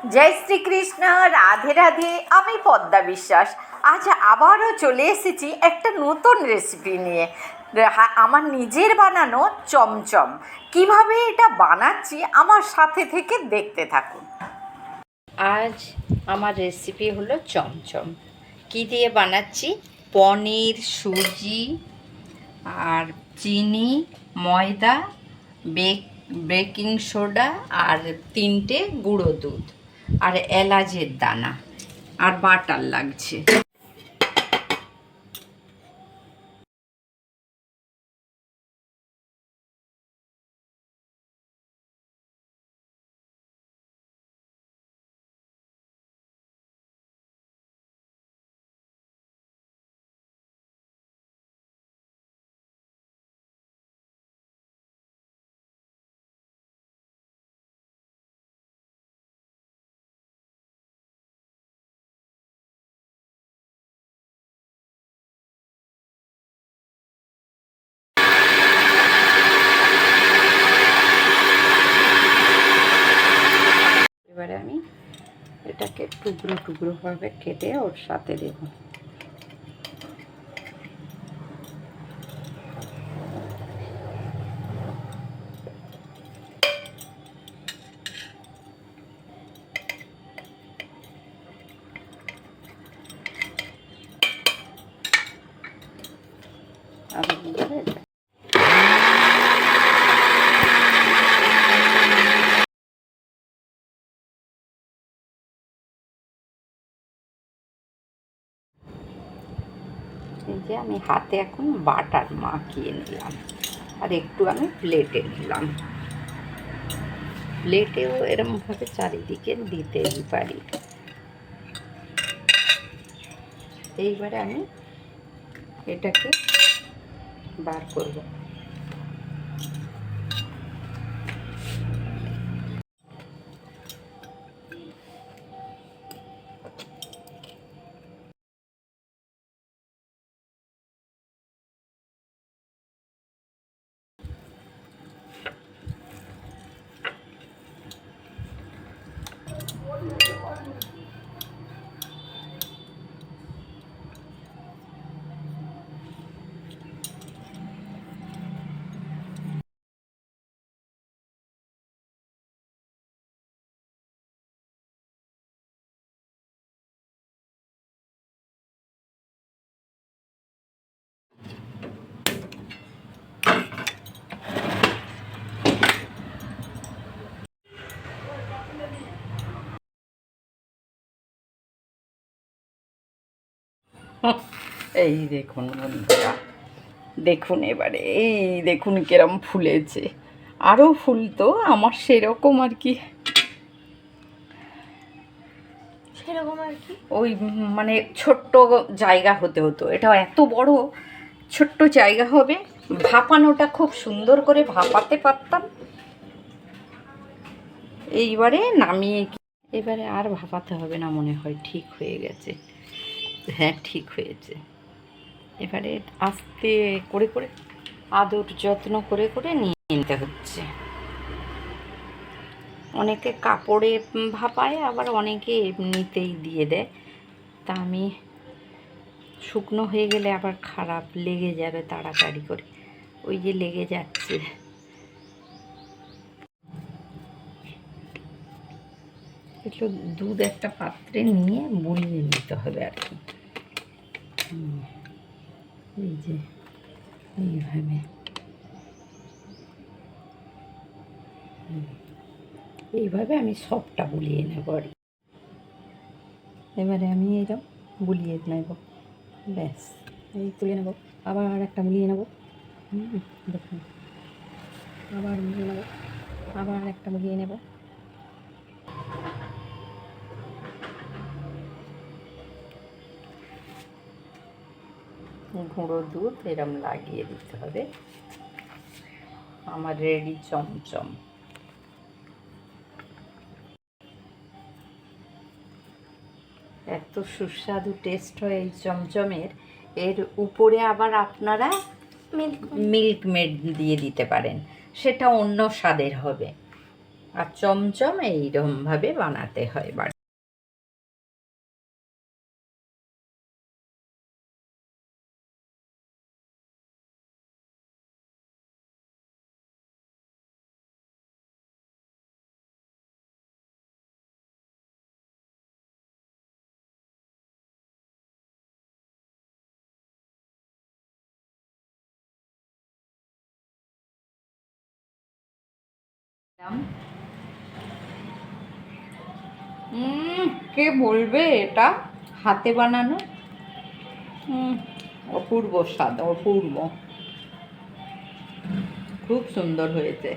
জয় শ্রীকৃষ্ণ, রাধে রাধে। আমি পদ্মা বিশ্বাস। আজ আবারও চলে এসেছি একটা নতুন রেসিপি নিয়ে। আমার নিজের বানানো চমচম। কিভাবে এটা বানাচ্ছি আমার সাথে থেকে দেখতে থাকুন। আজ আমার রেসিপি হলো চমচম। কি দিয়ে বানাচ্ছি? পনির, সুজি আর চিনি, ময়দা, বেকিং সোডা আর 3টে গুঁড়ো দুধ আর এলাচের দানা আর বাটার লাগছে। এবারে আমি এটাকে টুকরো টুকরো ভাবে কেটে ওর সাথে দেব। এই যে আমি হাতে এখন বাটার মাখিয়ে নিলাম আর একটু আমি প্লেটে নিলাম। প্লেটেও এরমভাবে চারিদিকে দিতেই পারি। এইবারে আমি এটাকে বার করব। এই দেখুন বন্ধুরা, দেখুন এবারে এই দেখুন কিরম ফুলেছে। আরও ফুলতো, আমার সেরকম আর কি ওই মানে ছোট্ট জায়গা হতে হতো। এটা এত বড় ছোট্ট জায়গা হবে, ভাপানোটা খুব সুন্দর করে ভাপাতে পারতাম। এইবারে নামিয়ে এবারে আর ভাপাতে হবে না মনে হয়, ঠিক হয়ে গেছে। হ্যাঁ, ঠিক হয়েছে। এবারে আস্তে করে করে আদর যত্ন করে করে নিয়ে নিতে হচ্ছে। অনেকে কাপড়ে ভাপায়, আবার অনেকে এমনিতেই দিয়ে দেয়। তা আমি শুকনো হয়ে গেলে আবার খারাপ লেগে যাবে তাড়াতাড়ি করে, ওই যে লেগে যাচ্ছে। একটু দুধ একটা পাত্রে নিয়ে বুলিয়ে নিতে হবে আর কি। এই যে এইভাবে এইভাবে আমি সবটা বুলিয়ে নেব আর কি। এবারে আমি এইরকম বুলিয়ে নেব, ব্যাস। এই তুলে নেব, আবার একটা বুলিয়ে নেব। দেখুন, আবার বুলিয়ে নেব, আবার একটা বুলিয়ে নেব। গুঁড়ো দুধ এরম লাগিয়ে দিতে হবে। আমার রেডি চমচম। এত সুস্বাদু টেস্ট হয় এই চমচমের। এর উপরে আবার আপনারা মিল্ক মেড দিয়ে দিতে পারেন, সেটা অন্য স্বাদের হবে। আর চমচম এইরকমভাবে বানাতে হয় বাড়ি। কে বলবে এটা হাতে বানানো? অপূর্ব স্বাদ, অপূর্ব, খুব সুন্দর হয়েছে।